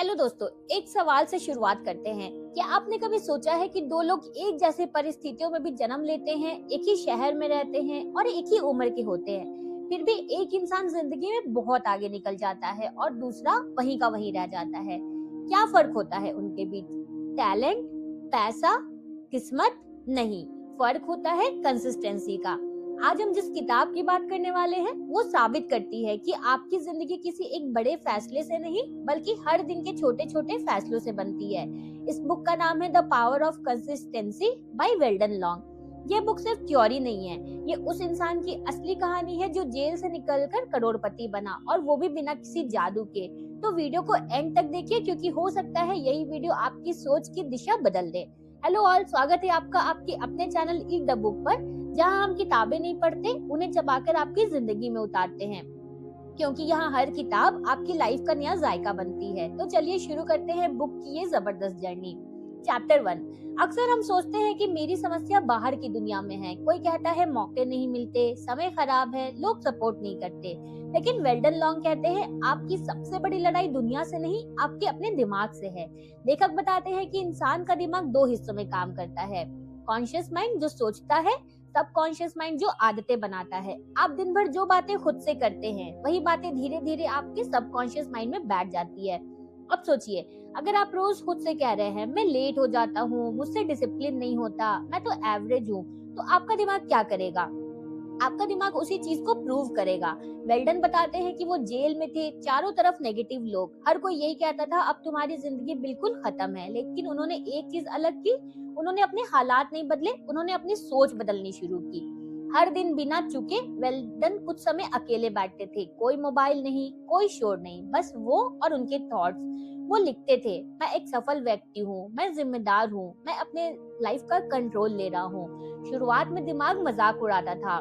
Hello दोस्तों, एक सवाल से शुरुआत करते हैं। क्या आपने कभी सोचा है कि दो लोग एक जैसे परिस्थितियों में भी जन्म लेते हैं, एक ही शहर में रहते हैं और एक ही उम्र के होते हैं, फिर भी एक इंसान जिंदगी में बहुत आगे निकल जाता है और दूसरा वहीं का वहीं रह जाता है। क्या फर्क होता है उनके बीच? टैलेंट, पैसा, किस्मत? नहीं, फर्क होता है कंसिस्टेंसी का। आज हम जिस किताब की बात करने वाले हैं वो साबित करती है कि आपकी जिंदगी किसी एक बड़े फैसले से नहीं बल्कि हर दिन के छोटे छोटे फैसलों से बनती है। इस बुक का नाम है the power of consistency by Weldon Long. ये बुक सिर्फ थ्योरी नहीं है, ये उस इंसान की असली कहानी है जो जेल से निकलकर करोड़पति बना, और वो भी बिना किसी जादू के। तो वीडियो को एंड तक देखिए, क्योंकि हो सकता है यही वीडियो आपकी सोच की दिशा बदल दे। हेलो ऑल, स्वागत है आपका आपके अपने चैनल ईट द बुक पर, जहां हम किताबें नहीं पढ़ते, उन्हें चबाकर आपकी जिंदगी में उतारते हैं, क्योंकि यहाँ हर किताब आपकी लाइफ का नया जायका बनती है। तो चलिए शुरू करते हैं बुक की ये जबरदस्त जर्नी। चैप्टर 1। अक्सर हम सोचते हैं कि मेरी समस्या बाहर की दुनिया में है। कोई कहता है मौके नहीं मिलते, समय खराब है, लोग सपोर्ट नहीं करते। लेकिन वेल्डन लॉन्ग कहते हैं आपकी सबसे बड़ी लड़ाई दुनिया से नहीं, आपके अपने दिमाग से है। लेखक बताते हैं कि इंसान का दिमाग दो हिस्सों में काम करता है। कॉन्शियस माइंड जो सोचता है, सबकॉन्शियस माइंड जो आदतें बनाता है। आप दिन भर जो बातें खुद से करते हैं वही बातें धीरे धीरे आपके सबकॉन्शियस माइंड में बैठ जाती है। अब सोचिए, अगर आप रोज खुद से कह रहे हैं मैं लेट हो जाता हूँ, मुझसे डिसिप्लिन नहीं होता, मैं तो एवरेज हूँ, तो आपका दिमाग क्या करेगा? आपका दिमाग उसी चीज को प्रूव करेगा। वेल्डन बताते हैं कि वो जेल में थे, चारों तरफ नेगेटिव लोग, हर कोई यही कहता था अब तुम्हारी जिंदगी बिल्कुल खत्म है। लेकिन उन्होंने एक चीज अलग की, उन्होंने अपने हालात नहीं बदले, उन्होंने अपनी सोच बदलनी शुरू की। हर दिन बिना चुके वेल्डन कुछ समय अकेले बैठते थे। कोई मोबाइल नहीं, कोई शोर नहीं, बस वो और उनके थॉट्स। वो लिखते थे, मैं एक सफल व्यक्ति हूँ, मैं जिम्मेदार हूँ, मैं अपने लाइफ का कंट्रोल ले रहा हूँ। शुरुआत में दिमाग मजाक उड़ाता था,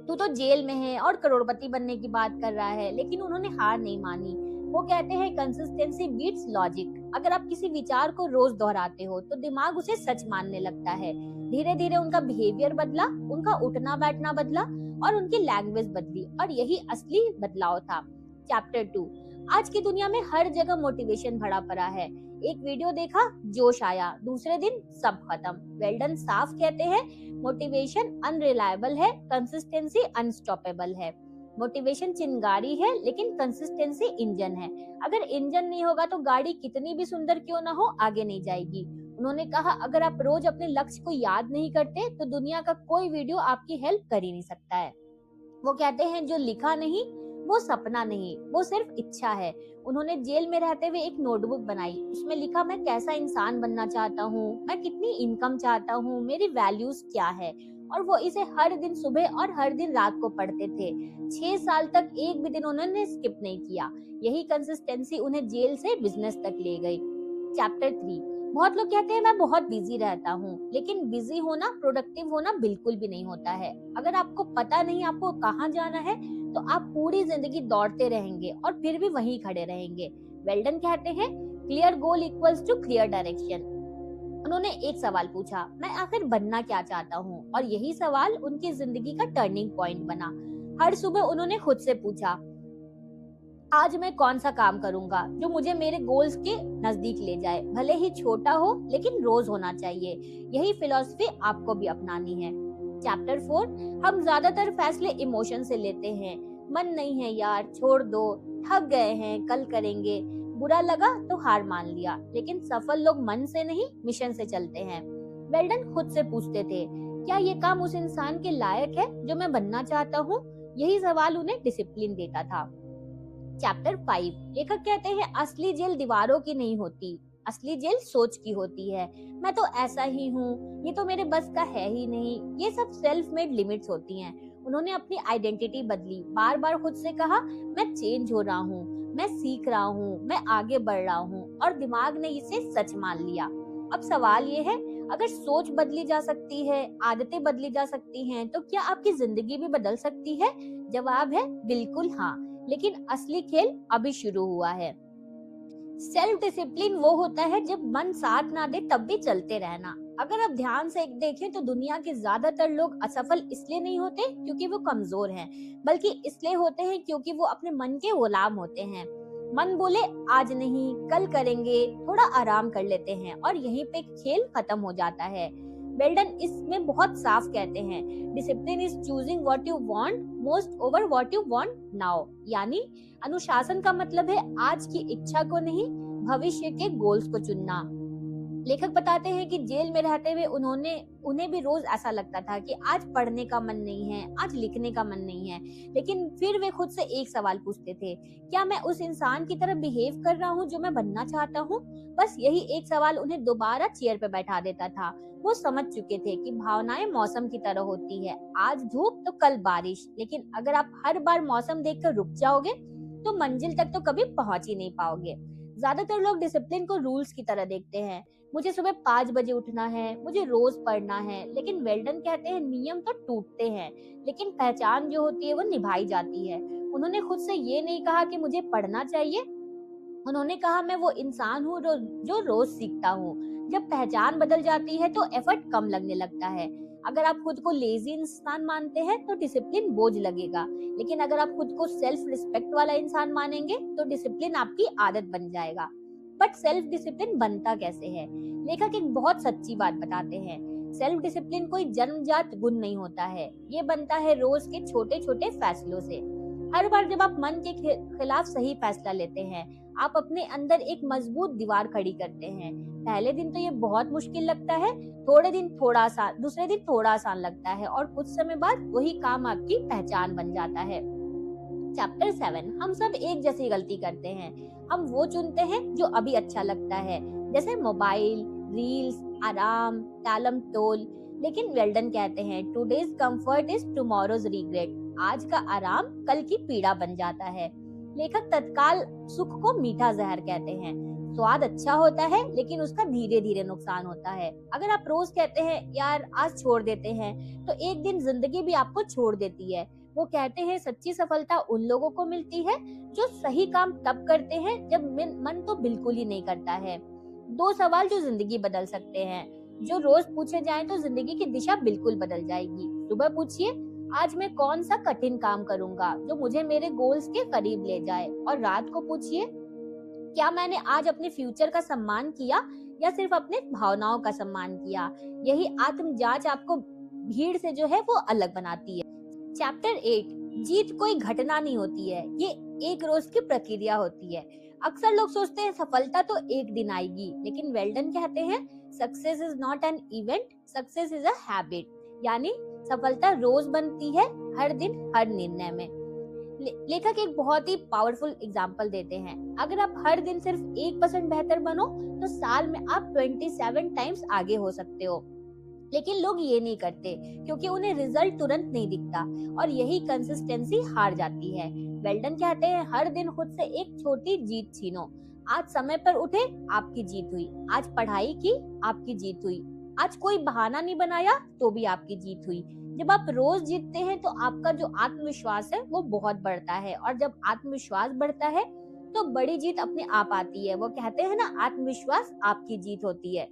तू तो जेल में है और करोड़पति बनने की बात कर रहा है, लेकिन उन्होंने हार नहीं मानी। वो कहते हैं कंसिस्टेंसी बीट्स लॉजिक। अगर आप किसी विचार को रोज दोहराते हो तो दिमाग उसे सच मानने लगता है। धीरे धीरे उनका बिहेवियर बदला, उनका उठना बैठना बदला और उनकी लैंग्वेज बदली, और यही असली बदलाव था। चैप्टर 2। आज की दुनिया में हर जगह मोटिवेशन भरा पड़ा है। एक वीडियो देखा, जोश आया, दूसरे दिन सब खत्म। वेल्डन साफ कहते हैं मोटिवेशन अनरिलायबल है, कंसिस्टेंसी अनस्टॉपेबल है। मोटिवेशन चिंगारी है, लेकिन कंसिस्टेंसी इंजन है। अगर इंजन नहीं होगा तो गाड़ी कितनी भी सुंदर क्यों ना हो, आगे नहीं जाएगी। उन्होंने कहा अगर आप रोज अपने लक्ष्य को याद नहीं करते तो दुनिया का कोई वीडियो आपकी हेल्प कर ही नहीं सकता है। वो कहते हैं जो लिखा नहीं वो सपना नहीं, वो सिर्फ इच्छा है। उन्होंने जेल में रहते हुए एक नोटबुक बनाई, उसमें लिखा मैं कैसा इंसान बनना चाहता हूँ, मैं कितनी इनकम चाहता हूँ, मेरी वैल्यूज क्या है। और वो इसे हर दिन सुबह और हर दिन रात को पढ़ते थे। 6 साल तक एक भी दिन उन्होंने स्किप नहीं किया। यही कंसिस्टेंसी उन्हें जेल से बिजनेस तक ले गई। चैप्टर 3। बहुत लोग कहते हैं मैं बहुत बिजी रहता हूँ, लेकिन बिजी होना प्रोडक्टिव होना बिल्कुल भी नहीं होता है। अगर आपको पता नहीं आपको कहाँ जाना है तो आप पूरी जिंदगी दौड़ते रहेंगे और फिर भी वहीं खड़े रहेंगे। वेल्डन कहते हैं clear goal equals to clear direction. उन्होंने एक सवाल पूछा, मैं आखिर बनना क्या चाहता हूँ, और यही सवाल उनकी जिंदगी का टर्निंग पॉइंट बना। हर सुबह उन्होंने खुद से पूछा आज मैं कौन सा काम करूंगा जो मुझे मेरे गोल्स के नजदीक ले जाए, भले ही छोटा हो लेकिन रोज होना चाहिए। यही फिलॉसफी आपको भी अपनानी है। चैप्टर 4। हम ज्यादातर फैसले इमोशन से लेते हैं। मन नहीं है यार, छोड़ दो, थक गए हैं, कल करेंगे, बुरा लगा तो हार मान लिया। लेकिन सफल लोग मन से नहीं मिशन से चलते हैं। वेल्डन खुद से पूछते थे क्या ये काम उस इंसान के लायक है जो मैं बनना चाहता हूँ? यही सवाल उन्हें डिसिप्लिन देता था। चैप्टर 5। लेखक कहते हैं असली जेल दीवारों की नहीं होती, असली जेल सोच की होती है। मैं तो ऐसा ही हूँ, ये तो मेरे बस का है ही नहीं, ये सब सेल्फ मेड लिमिट्स होती हैं। उन्होंने अपनी आइडेंटिटी बदली, बार बार खुद से कहा मैं चेंज हो रहा हूँ, मैं सीख रहा हूँ, मैं आगे बढ़ रहा हूँ, और दिमाग ने इसे सच मान लिया। अब सवाल ये है, अगर सोच बदली जा सकती है, आदतें बदली जा सकती हैं, तो क्या आपकी जिंदगी भी बदल सकती है? जवाब है बिल्कुल हाँ, लेकिन असली खेल अभी शुरू हुआ है। सेल्फ डिसिप्लिन वो होता है जब मन साथ ना दे तब भी चलते रहना। अगर आप ध्यान से देखें तो दुनिया के ज्यादातर लोग असफल इसलिए नहीं होते क्योंकि वो कमजोर हैं, बल्कि इसलिए होते हैं क्योंकि वो अपने मन के गुलाम होते हैं। मन बोले आज नहीं, कल करेंगे, थोड़ा आराम कर लेते हैं और यहीं पे खेल खत्म हो जाता है। बेल्डन इसमें बहुत साफ कहते हैं, discipline is choosing what you want most over what you want now. यानी अनुशासन का मतलब है आज की इच्छा को नहीं, भविष्य के गोल्स को चुनना। लेखक बताते हैं कि जेल में रहते हुए उन्हें भी रोज ऐसा लगता था कि आज पढ़ने का मन नहीं है, आज लिखने का मन नहीं है, लेकिन फिर वे खुद से एक सवाल पूछते थे, क्या मैं उस इंसान की तरह बिहेव कर रहा हूँ जो मैं बनना चाहता हूँ? बस यही एक सवाल उन्हें दोबारा चेयर पे बैठा देता था। वो समझ चुके थे कि भावनाएं मौसम की तरह होती है, आज धूप तो कल बारिश, लेकिन अगर आप हर बार मौसम देखकर रुक जाओगे तो मंजिल तक तो कभी पहुंच ही नहीं पाओगे। ज्यादातर लोग डिसिप्लिन को रूल्स की तरह देखते हैं, मुझे सुबह 5 बजे उठना है, मुझे रोज पढ़ना है, लेकिन वेल्डन कहते हैं नियम तो टूटते हैं, लेकिन पहचान जो होती है वो निभाई जाती है। उन्होंने खुद से ये नहीं कहा कि मुझे पढ़ना चाहिए, उन्होंने कहा मैं वो इंसान हूँ जो रोज सीखता हूँ। जब पहचान बदल जाती है तो एफर्ट कम लगने लगता है। अगर आप खुद को लेजी इंसान मानते हैं तो डिसिप्लिन बोझ लगेगा, लेकिन अगर आप खुद को सेल्फ रिस्पेक्ट वाला इंसान मानेंगे तो डिसिप्लिन आपकी आदत बन जाएगा। बट सेल्फ डिसिप्लिन बनता कैसे है? लेखक एक बहुत सच्ची बात बताते हैं, सेल्फ डिसिप्लिन कोई जन्मजात गुण नहीं होता है, ये बनता है रोज के छोटे छोटे फैसलों से। हर बार जब आप मन के खिलाफ सही फैसला लेते हैं, आप अपने अंदर एक मजबूत दीवार खड़ी करते हैं। पहले दिन तो ये बहुत मुश्किल लगता है, थोड़े दिन थोड़ा आसान, दूसरे दिन थोड़ा आसान लगता है और कुछ समय बाद वही काम आपकी पहचान बन जाता है। चैप्टर 7, हम सब एक जैसी गलती करते हैं, हम वो चुनते हैं जो अभी अच्छा लगता है, जैसे मोबाइल, रील्स, आराम, टालम टोल। लेकिन वेल्डन कहते हैं today's comfort is tomorrow's regret, आज का आराम कल की पीड़ा बन जाता है। लेखक तत्काल सुख को मीठा जहर कहते हैं, स्वाद अच्छा होता है लेकिन उसका धीरे धीरे नुकसान होता है। अगर आप रोज कहते हैं यार आज छोड़ देते हैं, तो एक दिन जिंदगी भी आपको छोड़ देती है। वो कहते हैं सच्ची सफलता उन लोगों को मिलती है जो सही काम तब करते हैं जब मन तो बिल्कुल ही नहीं करता है। 2 सवाल जो जिंदगी बदल सकते हैं, जो रोज पूछे जाएं तो जिंदगी की दिशा बिल्कुल बदल जाएगी। सुबह पूछिए आज मैं कौन सा कठिन काम करूंगा जो मुझे मेरे गोल्स के करीब ले जाए, और रात को पूछिए क्या मैंने आज अपने फ्यूचर का सम्मान किया या सिर्फ अपने भावनाओं का सम्मान किया। यही आत्म जांच आपको भीड़ से जो है वो अलग बनाती है। चैप्टर 8, जीत कोई घटना नहीं होती है, ये एक रोज की प्रक्रिया होती है। अक्सर लोग सोचते हैं सफलता तो एक दिन आएगी, लेकिन वेल्डन कहते हैं success is not an event, success is a habit. यानी सफलता रोज बनती है, हर दिन हर निर्णय में। लेखक एक बहुत ही पावरफुल एग्जाम्पल देते हैं, अगर आप हर दिन सिर्फ 1% बेहतर बनो तो साल में आप 27 टाइम्स आगे हो सकते हो। लेकिन लोग ये नहीं करते क्योंकि उन्हें रिजल्ट तुरंत नहीं दिखता, और यही कंसिस्टेंसी हार जाती है। वेल्डन कहते हैं हर दिन खुद से एक छोटी जीत छीनो। आज समय पर उठे, आपकी जीत हुई। आज पढ़ाई की, आपकी जीत हुई। आज कोई बहाना नहीं बनाया, तो भी आपकी जीत हुई। जब आप रोज जीतते हैं तो आपका जो आत्मविश्वास है वो बहुत बढ़ता है, और जब आत्मविश्वास बढ़ता है तो बड़ी जीत अपने आप आती है। वो कहते हैं ना, आत्मविश्वास आपकी जीत होती है।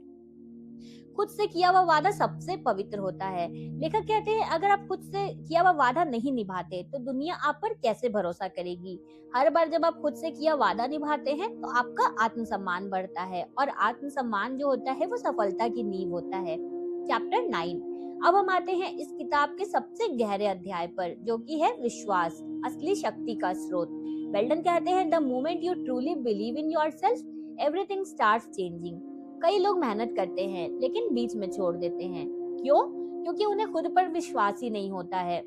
खुद से किया हुआ वादा सबसे पवित्र होता है। लेखक कहते हैं अगर आप खुद से किया हुआ वादा नहीं निभाते तो दुनिया आप पर कैसे भरोसा करेगी। हर बार जब आप खुद से किया वादा निभाते हैं तो आपका आत्मसम्मान बढ़ता है, और आत्मसम्मान जो होता है वो सफलता की नींव होता है। चैप्टर 9, अब हम आते हैं इस किताब के सबसे गहरे अध्याय पर, जो कि है विश्वास, असली शक्ति का स्रोत। वेल्डन कहते हैं the moment you truly believe in yourself everything starts changing. कई लोग मेहनत करते हैं लेकिन बीच में छोड़ देते हैं। क्यों? क्योंकि उन्हें खुद पर विश्वास ही नहीं होता है।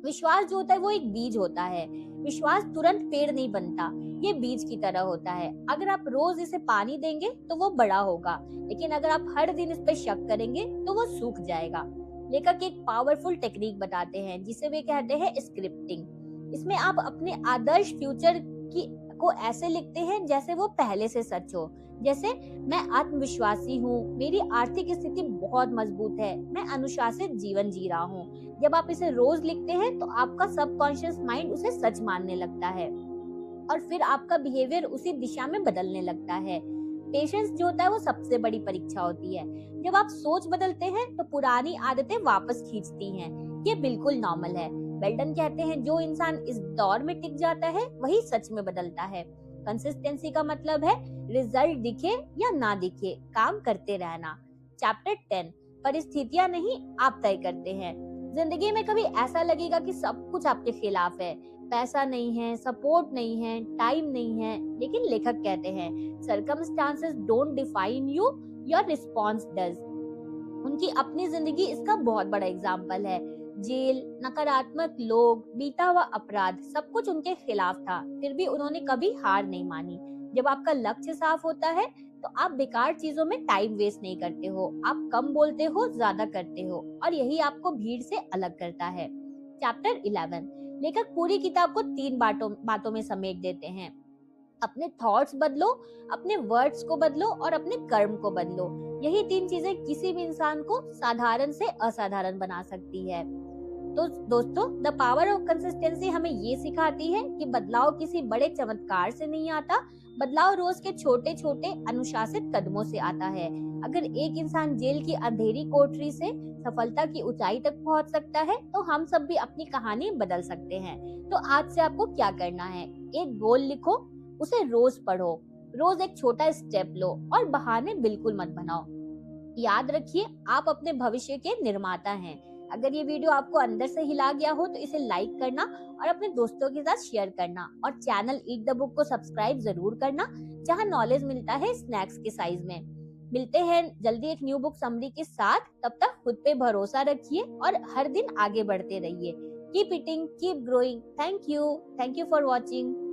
विश्वास जो होता है वो एक बीज होता है। विश्वास तुरंत पेड़ नहीं बनता, ये बीज की तरह होता है। अगर आप रोज इसे पानी देंगे तो वो बड़ा होगा, लेकिन अगर आप हर दिन इस पर शक करेंगे तो वो सूख जाएगा। लेखक एक पावरफुल टेक्निक बताते हैं जिसे वे कहते हैं स्क्रिप्टिंग। इसमें आप अपने आदर्श फ्यूचर को ऐसे लिखते हैं जैसे वो पहले से सच हो। जैसे मैं आत्मविश्वासी हूँ, मेरी आर्थिक स्थिति बहुत मजबूत है, मैं अनुशासित जीवन जी रहा हूँ। जब आप इसे रोज लिखते हैं तो आपका सबकॉन्शियस माइंड उसे सच मानने लगता है, और फिर आपका बिहेवियर उसी दिशा में बदलने लगता है। पेशेंस जो होता है वो सबसे बड़ी परीक्षा होती है। जब आप सोच बदलते हैं तो पुरानी आदतें वापस खींचती हैं, ये बिल्कुल नॉर्मल है। वेल्डन कहते हैं जो इंसान इस दौर में टिक जाता है वही सच में बदलता है। कंसिस्टेंसी का मतलब है रिजल्ट दिखे या ना दिखे, काम करते रहना। चैप्टर 10, परिस्थितियां नहीं आप तय करते हैं। जिंदगी में कभी ऐसा लगेगा कि सब कुछ आपके खिलाफ है, पैसा नहीं है, सपोर्ट नहीं है, टाइम नहीं है, लेकिन लेखक कहते हैं circumstances don't define you, your response does. उनकी अपनी जिंदगी इसका बहुत बड़ा एग्जाम्पल है। जेल, नकारात्मक लोग, बीता हुआ अपराध, सब कुछ उनके खिलाफ था, फिर भी उन्होंने कभी हार नहीं मानी। जब आपका लक्ष्य साफ होता है तो आप बेकार चीजों में टाइम वेस्ट नहीं करते हो, आप कम बोलते हो, ज्यादा करते हो, और यही आपको भीड़ से अलग करता है। चैप्टर 11, लेखक पूरी किताब को 3 बातों में समेट देते हैं। अपने थॉट्स बदलो, अपने वर्ड्स को बदलो और अपने कर्म को बदलो। यही 3 चीजें किसी भी इंसान को साधारण से असाधारण बना सकती है। तो दोस्तों, द पावर ऑफ कंसिस्टेंसी हमें ये सिखाती है कि बदलाव किसी बड़े चमत्कार से नहीं आता, बदलाव रोज के छोटे छोटे अनुशासित कदमों से आता है। अगर एक इंसान जेल की अंधेरी कोठरी से सफलता की ऊंचाई तक पहुंच सकता है, तो हम सब भी अपनी कहानी बदल सकते हैं। तो आज से आपको क्या करना है? एक गोल लिखो, उसे रोज पढ़ो, रोज एक छोटा स्टेप लो और बहाने बिल्कुल मत बनाओ। याद रखिए, आप अपने भविष्य के निर्माता हैं। अगर ये वीडियो आपको अंदर से हिला गया हो तो इसे लाइक करना और अपने दोस्तों के साथ शेयर करना, और चैनल ईट द बुक को सब्सक्राइब जरूर करना, जहां नॉलेज मिलता है स्नैक्स के साइज में। मिलते हैं जल्दी एक न्यू बुक समरी के साथ। तब तक खुद पे भरोसा रखिए और हर दिन आगे बढ़ते रहिए। Keep eating, keep growing. Thank you for watching.